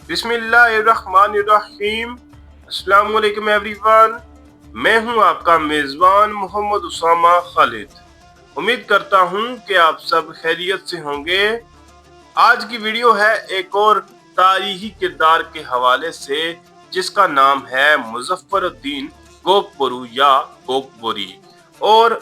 बिस्मिल्लाहिर्रहमानिर्रहीम। अस्सलाम वालेकुम एवरीवन। मैं हूं आपका मेज़बान मोहम्मद उसामा खालिद। उम्मीद करता हूं कि आप सब खैरियत से होंगे। आज की वीडियो है एक और तारीखी किरदार के हवाले से, जिसका नाम है मुज़फ़्फ़रुद्दीन गोकबरू या गोकबरी। और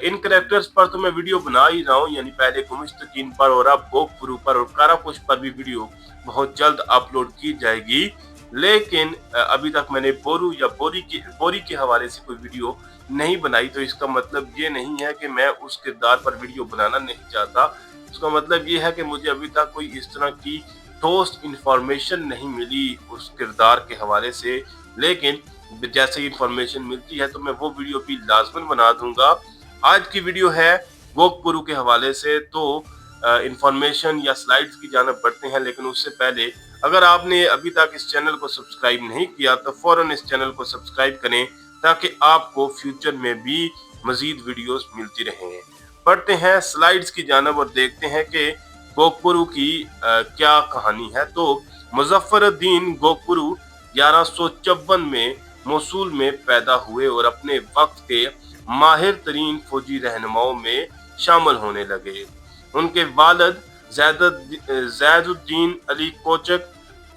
इन करेक्टर्स पर तो मैं वीडियो बना ही रहा हूँ, यानी पहले गुमिश्तकीन पर और अब गोकबरू पर और काराकुश पर भी वीडियो बहुत जल्द अपलोड की जाएगी। लेकिन अभी तक मैंने बोरू या बोरी के हवाले से कोई वीडियो नहीं बनाई, तो इसका मतलब ये नहीं है कि मैं उस किरदार पर वीडियो बनाना नहीं चाहता। उसका मतलब ये है कि मुझे अभी तक कोई इस तरह की ठोस इंफॉर्मेशन नहीं मिली उस किरदार के हवाले से। लेकिन जैसे ही इंफॉर्मेशन मिलती है तो मैं वो वीडियो भी लाजमन बना दूंगा। आज की वीडियो है गोकबरू के हवाले से, तो इंफॉर्मेशन या स्लाइड्स की जानब बढ़ते हैं। लेकिन उससे पहले अगर आपने अभी तक इस चैनल को सब्सक्राइब नहीं किया तो फौरन इस चैनल को सब्सक्राइब करें, ताकि आपको फ्यूचर में भी मजीद वीडियोस मिलती रहें। पढ़ते हैं स्लाइड्स की जानब और देखते हैं कि गोकबरू की क्या कहानी है। तो मुज़फ़्फ़रुद्दीन गोकबरू 1154 में मोसूल में पैदा हुए और अपने वक्त के माहिर तरीन फौजी रहनुमाओं में शामिल होने लगे। उनके वालिद ज़ैदुद्दीन अली कोचक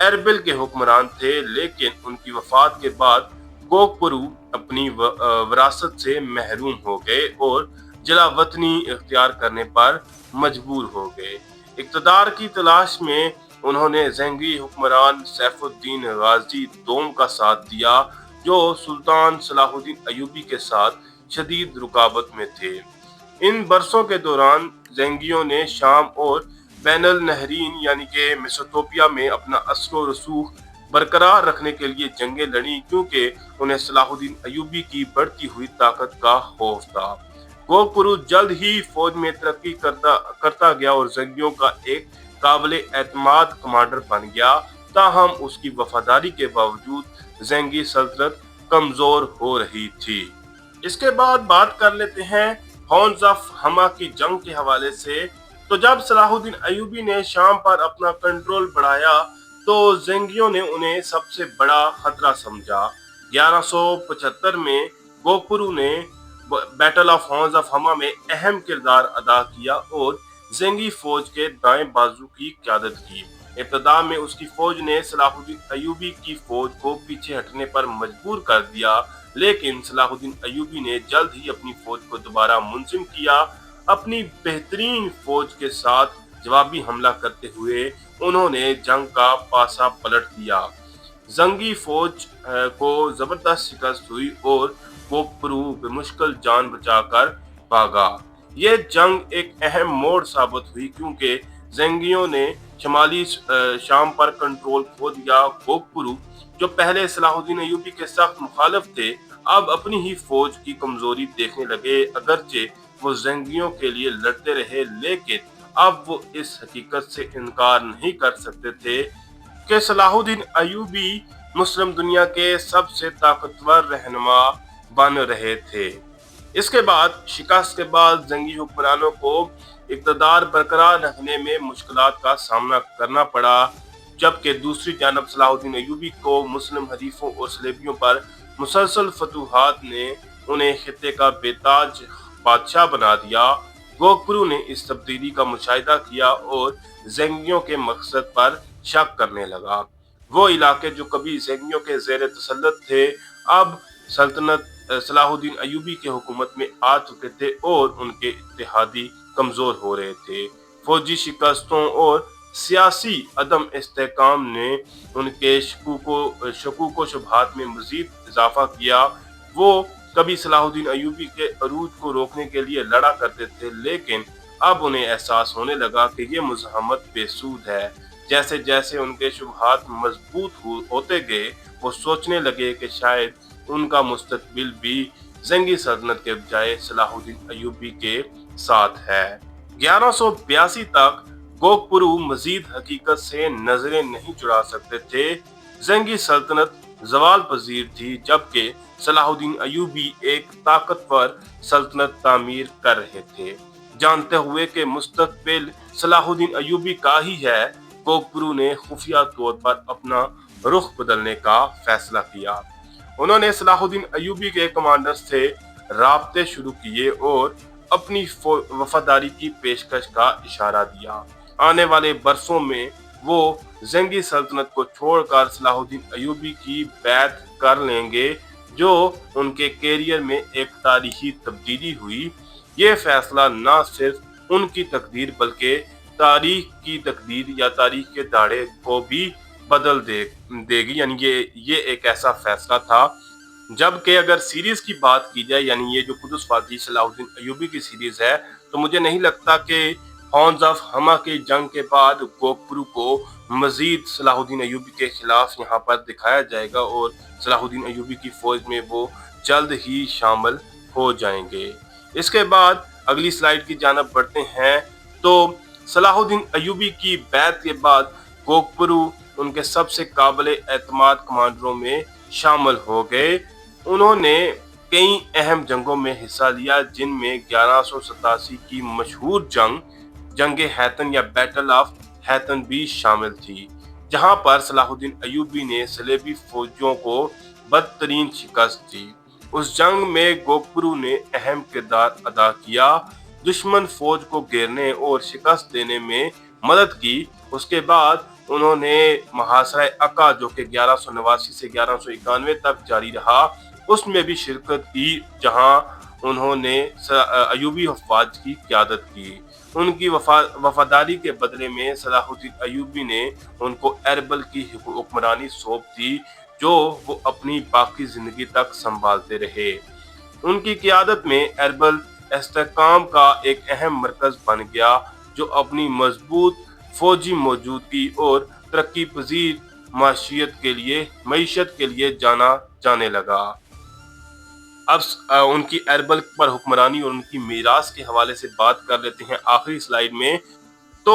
एरबिल के हुक्मरान थे, लेकिन उनकी वफात के बाद गोकबरू अपनी विरासत से महरूम हो गए और जला वतनी इख्तियार करने पर मजबूर हो गए। इक़्तिदार की तलाश में उन्होंने ज़ंगी हुक्मरान सैफुद्दीन गाजी दोम का साथ दिया, जो सुल्तान सलाहुद्दीन अयूबी के साथ शदीद रुकावत में थे। इन बरसों के दौरान ज़ंगियों ने शाम और बैनुल नहरीन यानी कि मेसोपोटामिया में अपना असर व रसूख बरकरार रखने के लिए जंगें लड़ी, क्योंकि उन्हें सलाहुद्दीन अयूबी की बढ़ती हुई ताकत का खौफ था। गोकबरू जल्द ही फौज में तरक्की करता गया और ज़ंगियों का एक काबिल एतमाद कमांडर बन गया। ताहम उसकी वफादारी के बावजूद ज़ंगी सल्तनत कमजोर हो रही थी। इसके बाद बात कर लेते हैं हौन्स ऑफ हमा की जंग के हवाले से। तो जब सलाहुद्दीन अयूबी ने शाम पर अपना कंट्रोल बढ़ाया तो ज़ंगियों ने उन्हें सबसे बड़ा खतरा समझा। 1175 में गोकबरू ने बैटल ऑफ हौन्स ऑफ हमा में अहम किरदार अदा किया और ज़ंगी फौज के दाएं बाजू की क़यादत की। इब्तिदा में उसकी फौज ने सलाहुद्दीन अयूबी की फौज को पीछे हटने पर मजबूर कर दिया, लेकिन सलाहुद्दीन अयूबी ने जल्द ही अपनी फौज को दोबारा मुंज़िम किया। अपनी बेहतरीन फौज के साथ जवाबी हमला करते हुए उन्होंने जंग का पासा पलट दिया। ज़ंगी फौज को जबरदस्त शिकस्त हुई और गोकबरू बेमुश्किल जान बचाकर भागा। ये जंग एक अहम मोड़ साबित हुई, क्योंकि ज़ंगियों ने शमाली शाम पर कंट्रोल खो दिया। गोकबरू, जो पहले सलाहुद्दीन अयूबी के सख्त मुखालिफ थे, अब अपनी ही फौज की कमजोरी देखने लगे। अगरचे वो ज़ंगियों के लिए लड़ते रहे, लेकिन अब वो इस हकीकत से इनकार नहीं कर सकते थे कि सलाहुद्दीन अयूबी मुस्लिम दुनिया के सबसे ताकतवर रहनुमा बन रहे थे। इसके बाद शिकस्त के बाद ज़ंगी हुक्मरानों को इक़्तिदार बरकरार रखने में मुश्किलात का सामना करना पड़ा, जबकि दूसरी जानब सलाहुद्दीन अयूबी को मुस्लिम हरीफों और सलेबियों पर मुसलसल फतूहात ने उन्हें खित्ते का बेताज बादशाह बना दिया। गोकबरू ने इस तब्दीली का मुशाहिदा किया और ज़ंगियों के मकसद पर शक करने लगा। वो इलाके जो कभी ज़ंगियों के ज़ेर तसल्लुत थे, अब सल्तनत सलाहुद्दीन अयूबी के हुकूमत में आ चुके थे और उनके इत्तेहादी कमजोर हो रहे थे। फौजी शिकस्तों और सियासी अदम इस्तेहकाम ने उनके शकूक व शुबहात में मजीद इजाफा किया। वो कभी सलाहुद्दीन अयूबी के अरूज को रोकने के लिए लड़ा करते थे, लेकिन अब उन्हें एहसास होने लगा कि ये मुज़ाहमत बेसूद है। जैसे जैसे उनके शुबहात मजबूत होते गए, वो सोचने लगे कि शायद उनका मुस्तकबिल भी ज़ंगी सल्तनत के बजाय सलाहुद्दीन अयूबी के साथ है। 1182 तक गोकबरू मजीद हकीकत से नजरें नहीं चुरा सकते थे। ज़ंगी सल्तनत ज़वाल पजीर थी, जबकि सलाहुद्दीन अयूबी एक ताकतवर सल्तनत तामीर कर रहे थे। जानते हुए कि मुस्तकबिल सलाहुद्दीन अयूबी का ही है, कोकबरू ने खुफिया तौर पर अपना रुख बदलने का फैसला किया। उन्होंने सलाहुद्दीन अय्यूबी के कमांडर से राब्ते शुरू किए और अपनी वफादारी की पेशकश का इशारा दिया। आने वाले बरसों में वो जंगी सल्तनत को छोड़कर सलाहुद्दीन अय्यूबी की बैत कर लेंगे, जो उनके कैरियर में एक तारीखी तब्दीली हुई। ये फैसला न सिर्फ उनकी तकदीर बल्कि तारीख की तकदीर या तारीख के दाड़े को भी बदल देगी। यानी ये एक ऐसा फैसला था। जबकि अगर सीरीज की बात की जाए, यानी ये जो कुदस फातह सलाहुद्दीन अय्यूबी की सीरीज है, तो मुझे नहीं लगता कि हॉर्न्स ऑफ हमा की जंग के बाद कोकबरू को मजीद सलाहुद्दीन अय्यूबी के खिलाफ यहाँ पर दिखाया जाएगा और सलाहुद्दीन अय्यूबी की फौज में वो जल्द ही शामिल हो जाएंगे। इसके बाद अगली स्लाइड की जानब बढ़ते हैं। तो सलाहुद्दीन अय्यूबी की बैत के बाद कोकबरू उनके सबसे काबिल एतमाद कमांडरों में शामिल हो गए। उन्होंने कई अहम जंगों में हिस्सा लिया, जिनमें 1187 की मशहूर जंग हैतन या बैटल ऑफ हैतन भी शामिल थी, जहां पर सलाहुद्दीन अय्यूबी ने सलेबी फौजियों को बदतरीन शिकस्त दी। उस जंग में कोकबरू ने अहम किरदार अदा किया, दुश्मन फौज को घेरने और शिकस्त देने में मदद की। उसके बाद उन्होंने महासरा अक्का, जो कि 1189 से 1191 तक जारी रहा, उसमें भी शिरकत की, जहां उन्होंने अय्यूबी अफवाज की क़यादत की। उनकी वफादारी के बदले में सलाहुद्दीन अय्यूबी ने उनको अरबल की हुक्मरानी सौंप दी, जो वो अपनी बाकी जिंदगी तक संभालते रहे। उनकी क़यादत में अरबल इस्तेहकाम का एक अहम मरकज बन गया, जो अपनी मजबूत फौजी मौजूदगी और तरक्की पजीर मईशत के लिए जाना जाने लगा। अब उनकी अरबल पर हुक्मरानी और उनकी मीरास के हवाले से बात कर लेते हैं आखिरी स्लाइड में। तो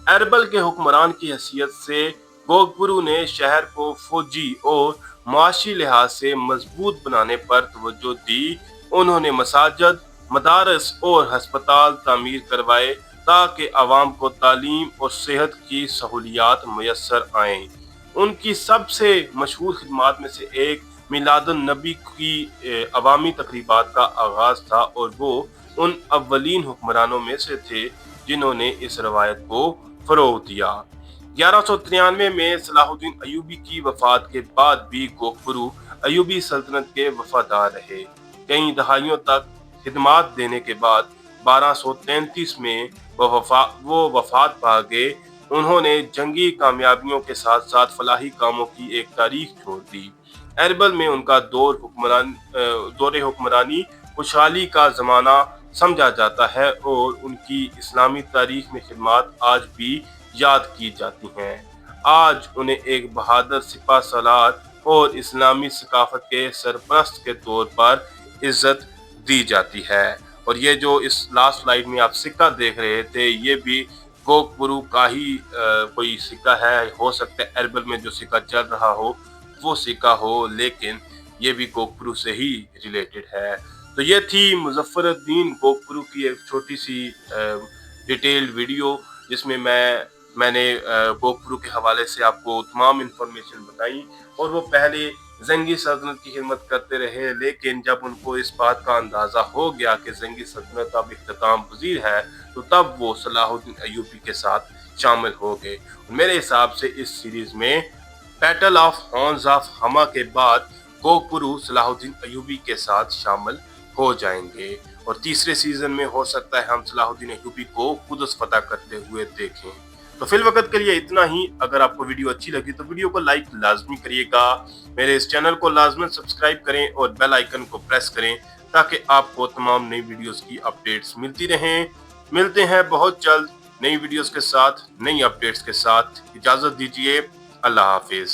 अरबल के हुक्मरान की हैसियत से कोकबरू ने शहर को फौजी और माशी लिहाज से मजबूत बनाने पर तवज्जो दी। उन्होंने मसाजिद, मदारस और हस्पताल तामीर करवाए ताकि आवाम को तालीम और सेहत की सहूलियात मुयस्सर आएँ। उनकी सबसे मशहूर खिदमात में से एक मिलादुन नबी की अवामी तकरीबात का आगाज था और वो उन अव्वलीन हुक्मरानों में से थे जिन्होंने इस रवायत को फरोग दिया। 1193 में सलाहुद्दीन अय्यूबी की वफात के बाद भी कोकबरू अय्यूबी सल्तनत के वफादार रहे। कई दहाइयों तक खिदमात देने के बाद 1233 में वो वफात पा गए। उन्होंने जंगी कामयाबियों के साथ साथ फलाही कामों की एक तारीख छोड़ दी। अरबल में उनका दौरे हुक्मरानी खुशहाली का ज़माना समझा जाता है और उनकी इस्लामी तारीख में खिदमात आज भी याद की जाती हैं। आज उन्हें एक बहादुर सिपा सलार और इस्लामी सकाफत के सरपरस्त के तौर पर इज्जत दी जाती है। और ये जो इस लास्ट स्लाइड में आप सिक्का देख रहे थे, ये भी कोकबरू का ही कोई सिक्का है। हो सकता है अरबल में जो सिक्का चल रहा हो वो सिक्का हो, लेकिन ये भी कोकबरू से ही रिलेटेड है। तो ये थी मुजफ्फरुद्दीन कोकबरू की एक छोटी सी डिटेल्ड वीडियो, जिसमें मैंने कोकबरू के हवाले से आपको तमाम इंफॉर्मेशन बताई। और वो पहले जंगी सल्तनत की खिदमत करते रहे, लेकिन जब उनको इस बात का अंदाज़ा हो गया कि जंगी सल्तनत अब इख्तिताम पजीर है, तो तब वो सलाहुद्दीन अय्यूबी के साथ शामिल हो गए। मेरे हिसाब से इस सीरीज में बैटल ऑफ हॉर्न्स ऑफ हमा के बाद कोकबरू सलाहुद्दीन अय्यूबी के साथ शामिल हो जाएंगे और तीसरे सीजन में हो सकता है हम सलाहुद्दीन अय्यूबी को कुदस फतह करते हुए देखें। तो फिल वक्त के लिए इतना ही। अगर आपको वीडियो अच्छी लगी तो वीडियो को लाइक लाजमी करिएगा, मेरे इस चैनल को लाजमी सब्सक्राइब करें और बेल आइकन को प्रेस करें ताकि आपको तमाम नई वीडियोस की अपडेट्स मिलती रहें। मिलते हैं बहुत जल्द नई वीडियोस के साथ, नई अपडेट्स के साथ। इजाज़त दीजिए, अल्लाह हाफिज़।